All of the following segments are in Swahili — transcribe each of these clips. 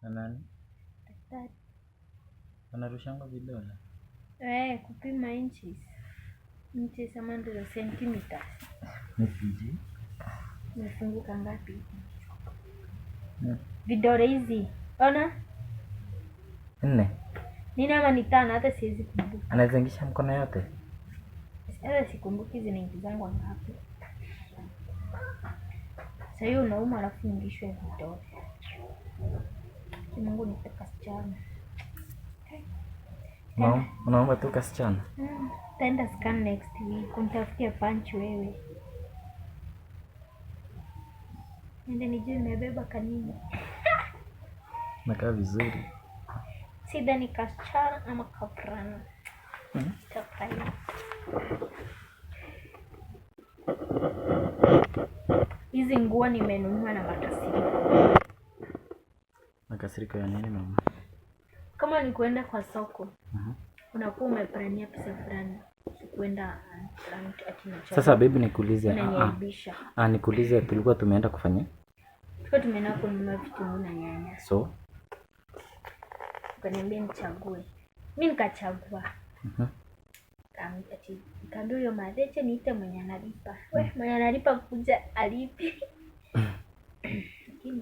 Na nani? Daktari. Anarushanga vidole? Kupima inches ama ndio centimeters. Nipiji? Nimefunguka ngapi? Vidole hizi. Ona? 4. Nini ama ni 5 hata siwezi kumbuka. Anaweza ingisha mkono yote? Sasa sikumbuki zinaingizangwa ngapi. Sasa hiyo unauma alafu ingishwe vidole. Mungu nipe kasichana. Unaomba tu kasichana? Taenda scan next week. Kunitafutia punch wewe. Nende nijue nimebeba kanini. Nakaa vizuri. Sidhani kasichana ama kaprana. Kaprana. Hizi nguo nimenunua na makasiriko. Makasiriko ya nini mama? Kama ni kuenda kwa soko. Unakuwa umeprania pesa fulani. Kuenda Sasa baby nikuulize. Nikuulize tulikuwa tumeenda kufanya? Tulikuwa tumeenda kununua vitunguu na nyanya. So? Ukaniambia nichague. Mimi nikachagua. Kaambia huyo madeche niite mwenye analipa. Mwenye analipa kuja alipi.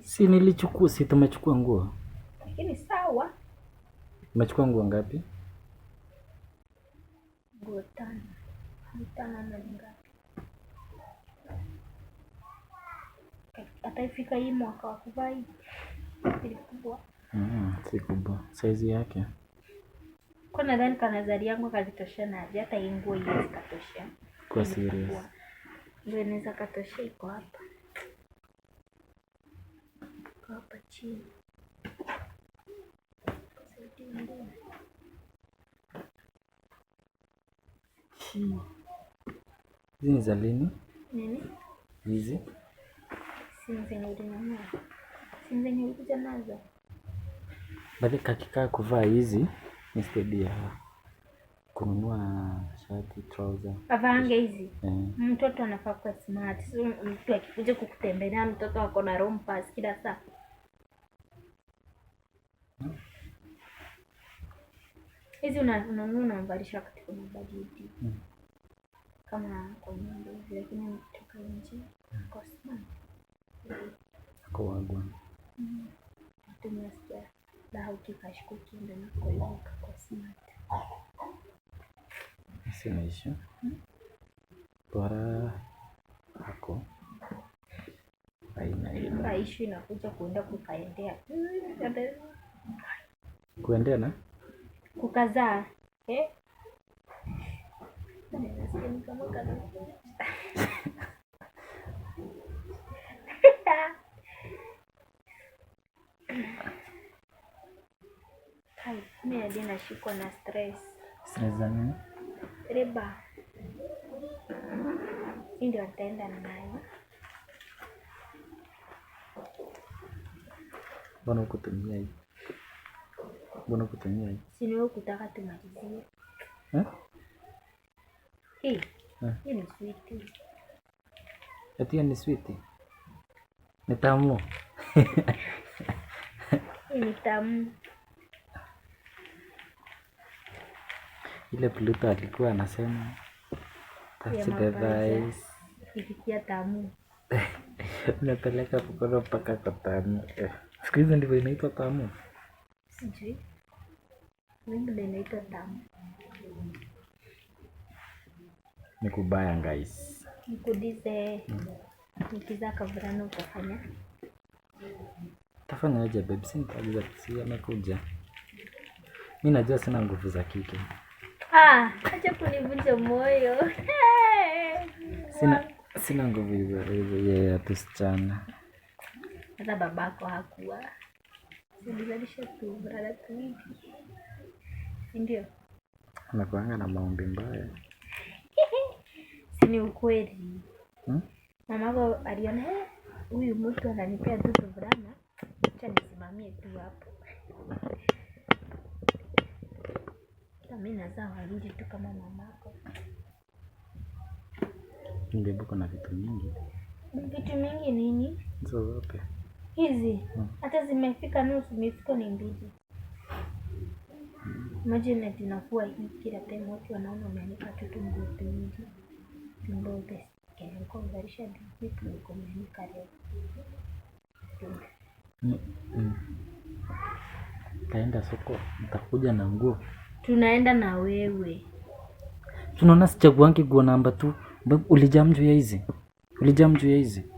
Si nilichukua, si tumechukua nguo. Lakini sawa. Umechukua nguo ngapi? Nguo 5. 5 na ngapi? Ataifika hii mwaka wa kuvaa hii. Kubwa. Si kubwa. Size yake. Kwa nadhani kanazari yangu kazitoshana aje hata hii nguo hizi katosha. Kwa serious. Ndio inaweza katosha iko hapa. Kwa hapa chini. Hizi ni za lini? Nini? Hizi? Zenye ulinunua. Zenye ulikuja nazo. Bali kakikaa kuvaa hizi instead ya kununua shati, trouser. Avaange hizi. Mtoto anafaa kuwa smart. So mtu akikuja kukutembelea mtoto ako na room pass kila saa. Hizi unamvalisha katika mabajeti. Kama kwa nyumba hivi lakini mtoka nje kwa smart. Kwa wagwa. Tumesikia la ukikashikuki ndio nakuelewa kwa smart. Sina issue. Bora hako. Haina issue inakuja kuenda kukaendea. Kuendea na? Kukazaa. Nasikia ni kama kana. Mimi hadi nashikwa na stress. Stress za nini? Reba. Ndio ataenda nayo. Mbona ukutumia hii? Si ni wewe kutaka tumalizie. Hii ni sweet. Eti ni sweet. Ni tamu. Hii ni tamu. Ile Pluto alikuwa anasema that's the vice. Ikikia tamu. Unapeleka mkono mpaka kwa tamu. Siku hizi ndivyo inaitwa tamu. Sijui. Mimi ndio inaitwa tamu. Ni kubaya guys. Nikuulize nikiza kavurana utafanya? Tafanya aje babe, si nitaagiza taxi anakuja. Mimi najua sina nguvu za kike. Acha kunivunja moyo. Sina nguvu hizo ya tusichana. Hata babako hakuwa. Nilizalisha tu brother tu hivi. Ndio. Anakuanga na maombi mbaya. Si ni ukweli. Mamako aliona huyu mtu ananipea tu vulana. Acha nisimamie tu hapo. Mimi nazaa wawili tu kama mamako. Ngebuko na vitu mingi. Vitu mingi nini? Zote. hizi hata zimefika nusu, mifuko ni 2. Imagine zinakuwa hii kila time watu wanaona umeanika tu nguo nyingi. Ndio best. Kwa kuvarisha vitu niko umeanika leo. Taenda soko, nitakuja na nguo. Tunaenda na wewe. Tunaona sichaguangi nguo namba 2. Ulijam juu ya hizi.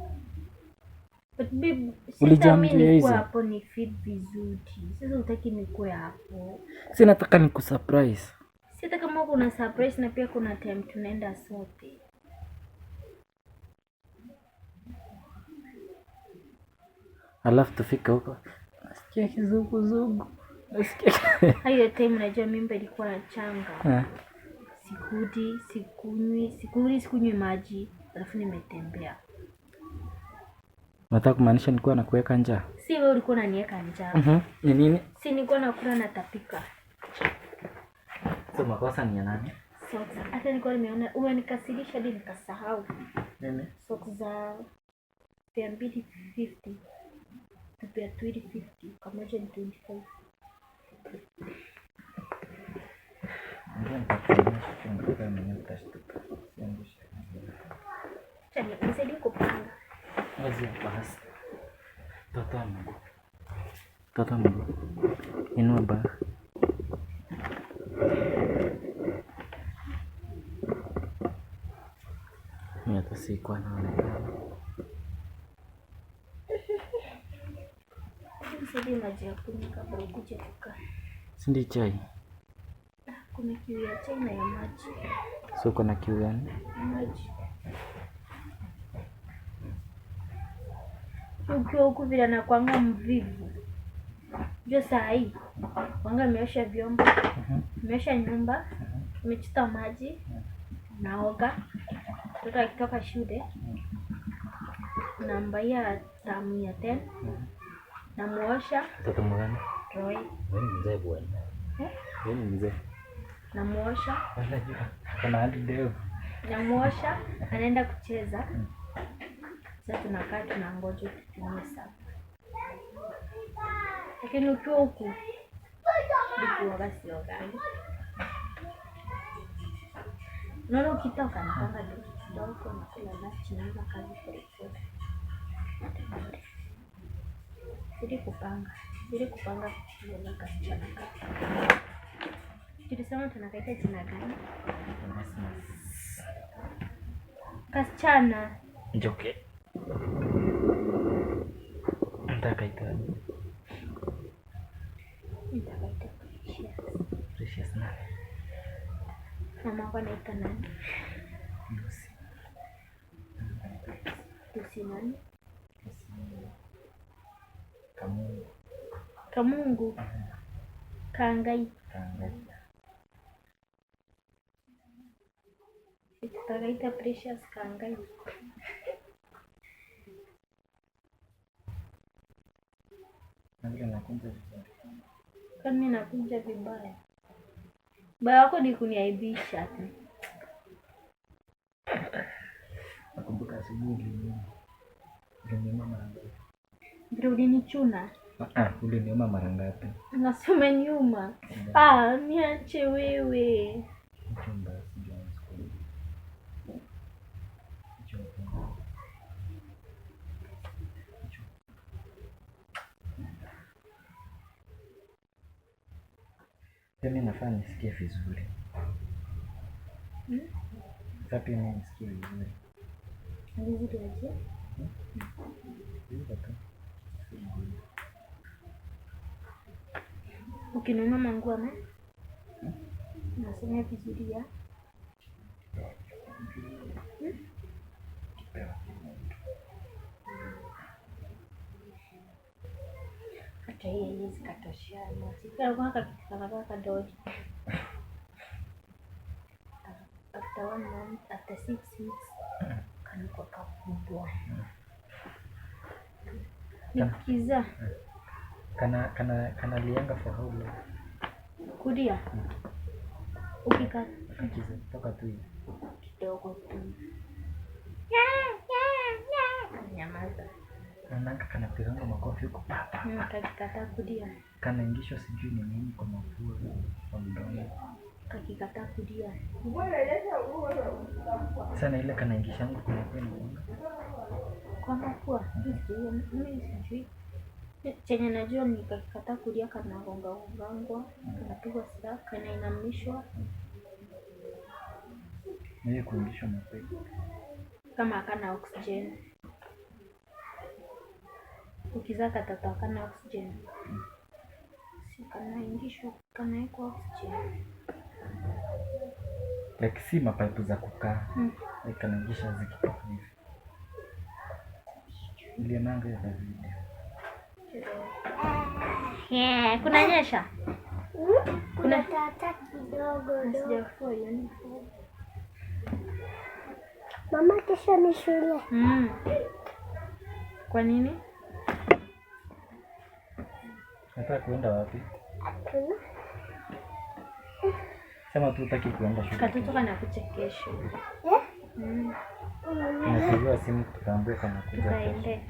But babe, Ulijam juu ya hizi. Hapo ni fit vizuri. Sasa utaki nikuwe hapo. Si nataka nikusurprise. Sita kama kuna surprise na pia kuna time tunaenda sote. Alafu tufika huko. Nasikia kizungu. Hayo time najua mimba ilikuwa na changa. Sikunywi maji, alafu nimetembea. Unataka kumaanisha nilikuwa nakuweka njaa? Si wewe ulikuwa unaniweka njaa. Ni nini? Si nilikuwa nakula na tapika. So makosa ni ya nani? Socks. Hata nilikuwa nimeona umenikasirisha hadi nikasahau. Nini? Socks za 250. Tupia 250 kama moja ni 25. Ndio nitakuonyesha kama mwenye utashtuka. Chani, nisaidie kupanga. Wazi basi. Tata mgo. Inua ba. Mimi hata sikuwa naonekana. Nisaidie maji ya kunywa kabla ukuje kukaa. Si ndi chai? Kuna kiu ya chai na ya maji. So kuna kiu gani? Maji. Ukiwa huku vile nakuanga mvivu. Ndio saa hii. Wanga ameosha vyombo. Ameosha nyumba. Amechota maji. Naoga. Mtoto akitoka shule. Nambaia tamu ya 10. Namuosha. Mtoto mgani? Roy. Wewe ni mzee bwana. Wewe ni mzee. Namuosha. Kuna hadi devu. Namuosha, anaenda kucheza. Sasa tunakaa tunangoja tutumie saa. Lakini ukiwa huku ndipo basi ogani. Unaona ukitoka napanga kidogo na kula lunch na kazi kwa. Sidi kupanga kuona kasichana kaka. Tulisema tunakaita jina gani? Kasichana. Njoke. Nitakaita Precious na. Mama wako anaita nani? Lucy nani? Kamungu. Kangai. Tutakaita Precious Kangai. Kama nakunja vibaya. Baya wako ni kuniaibisha tu. Nakumbuka asubuhi uliniuma mara ngapi? Ndio ulinichuna. Uliniuma mara ngapi? Nasema nyuma. Niache wewe. Chumba mimi nafaa nisikie vizuri. Sasa mimi nisikie vizuri. Vizuri aje? Ukinunua manguo ama? Nasema vizuri ya. Hata hizi katoshana. Sika kwa kaka doji. After 1 month, after 6 weeks, kaniko kakubwa. Nikiza. Kana lianga for how long? Kudia. Ukika. Nikiza toka tu kidogo tu. Nyamaza. Nanaka kanapiganga makofi huko papa. Kakikataa kulia. Kanaingishwa sijui ni nini kwa mapua kwa mdomo. Kakikataa kulia. Sana ile kanaingishangu kwa mapua ni kwa mapua. Mimi sijui. Chenye najua ni kakikataa kulia kanagonga-gongwa, kanapigwa sindano, kanainamishwa. Mimi kuingishwa mapua. Kama hakana oxygen. Ukizaa katoto hakana oxygen. Si kanaingishwa, kanaekwa oxygen. Like si mapipe za kukaa. Like kanaingisha zikitoka hivi. Nilionanga hiyo video. Kunanyesha? Kuna tata kidogo. Sijafua yani. Mama kesho ni shule. Kwa nini? Nataka kuenda wapi? Hatuna. Sema tu utaki kuenda shule. Katoto kanakuja kesho. Napigiwa simu tukaambiwa kanakuja kesho. Tukaende.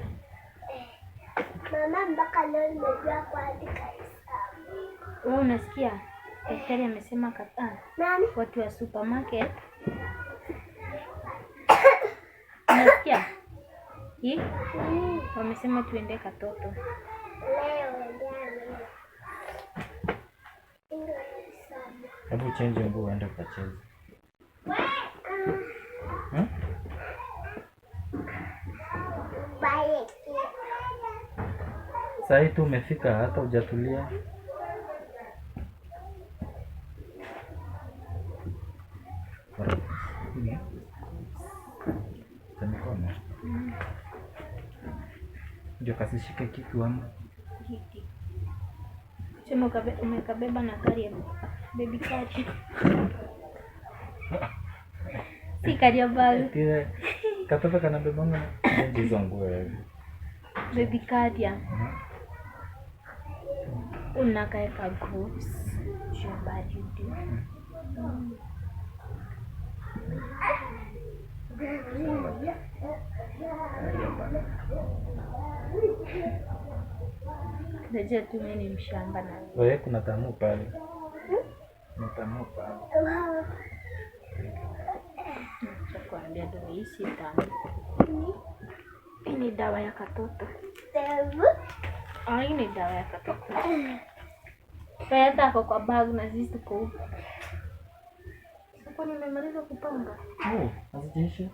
Mama mpaka leo nimejua kuandika hesabu. Wewe unasikia? Daktari amesema kataa. Nani? Watu wa supermarket. Unasikia? Hii? Wamesema tuende katoto. Leo jana. Hebu change nguo uende ukacheze. Bye. Sasa hii tu umefika hata hujatulia. Mikono. Ndio kasishike kitu ama. Hiki. Sema umekabeba na kari baby kari. Si kari ya bag. Katoto kanabebanga hizo nguo. Baby kari ya. Unakaeka gloves. Shambari ndio. Najua tu mimi ni mshamba na wewe kuna tamu pale. Tamu pale. Nakwambia ndio hii si tamu. Hii ni dawa ya katoto. Hii ni dawa ya katoto. Pesa yako kwa bag na sisi tuko huko. Sasa nimemaliza kupanga. Hazijaisha.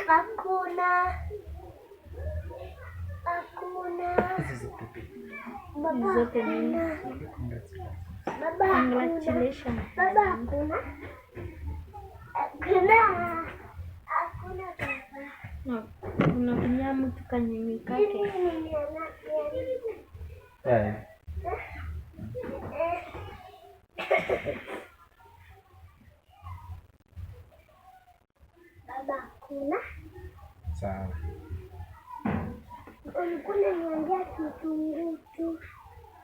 Hakuna. Baba zote ni Baba congratulations. Baba hakuna. Hakuna baba. No, kuna kunyamu tukanyimi kake. Baba hakuna. Sawa. Ulikuwa unaniambia kitunguu tu.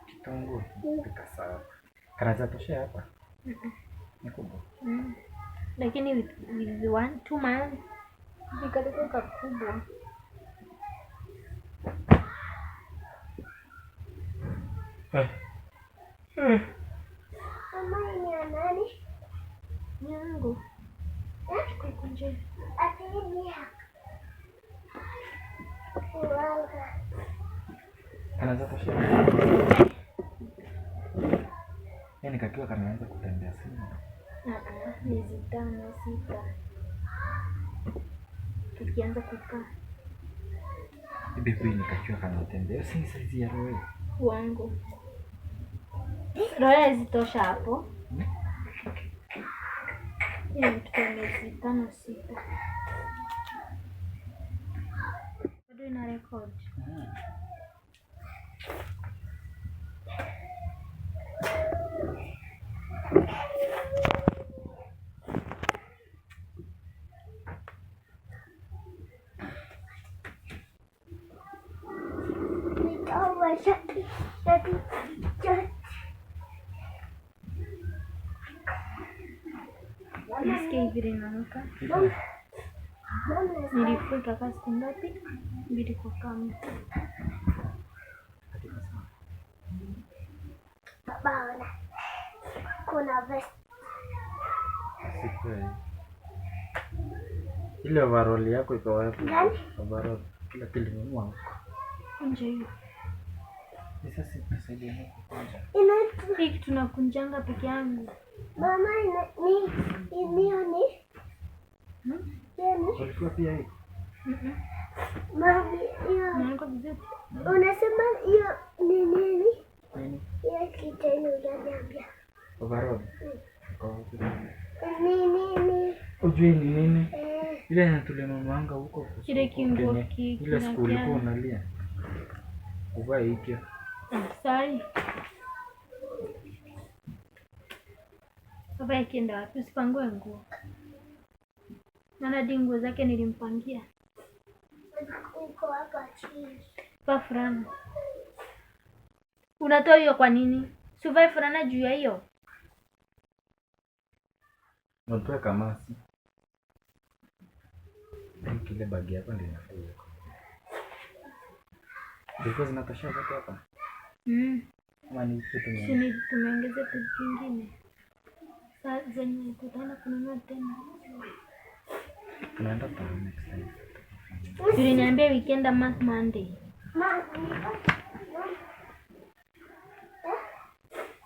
Kitunguu pika sawa. Kanaza tosha hapa. Ni kubwa. Lakini with 2 months nikatoka kubwa. Mama ni nani? Nyangu. Chukua kunje. Atini. Uwanga. Kanaza tosha. Yaani kakiwa kanaanza kutembea sana. Miezi 5 6. Tukianza kukaa. Bibi huyu nikakiwa kanatembea. Si saizi ya roho. Wangu. Roho zitosha hapo. Ni mtoto miezi 5 6. Bado ina record. Nisikie vile inanuka. Nilifua ikakaa siku ngapi? 2 kwa kama. Baba ona. Kuna vest. Sikweli. Ile overall yako iko wapi? Gani? Overall kila kilinunua huko. Kunja hiyo. Sasa sitasaidia nini kwanza? Hii kitu nakunjanga peke yangu. Mama ni Ulikuwa pia hii? mami hiyo. Naanza vizuri. Unasema hiyo ni nini? Nini? Hiyo kitendo unaniambia. Overall. Nini? Ujui ni nini? Ile tulinunuanga huko. Kile kingo ile siku ulikuwa unalia. Uvae hiki. Sai. Baba akienda wapi? Usipangue nguo. Maana dingo zake nilimpangia. Uko hapa chini. Pa fulana. Unatoa hiyo kwa nini? Sivai fulana juu ya hiyo. Unatoa kamasi. Kile bagi hapa ndio inafaa hiyo. Because zinatosha zote hapa. Kama ni kitu kingine. Sini tumeongeza kitu kingine. Sasa zenye tutaenda kununua tena. Tunaenda kwa next time. Tuliniambia weekend ama Monday.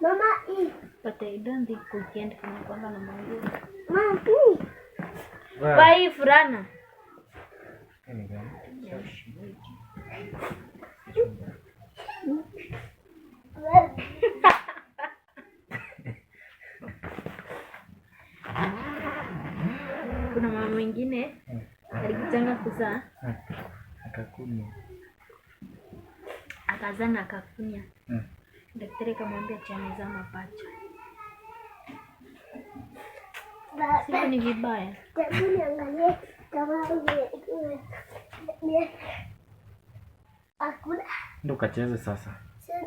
Mama hii. But I don't think weekend kuna kwamba na manguo. Mama hii. Vai fulana. Kuna mama mwingine alikutanga kuzaa Akakunywa. akazaa na akakunya. Daktari kamwambia chameza mapacha. Siku ni vibaya. Hebu niangalie kama ni hakuna. Ndo kacheze sasa. Sasa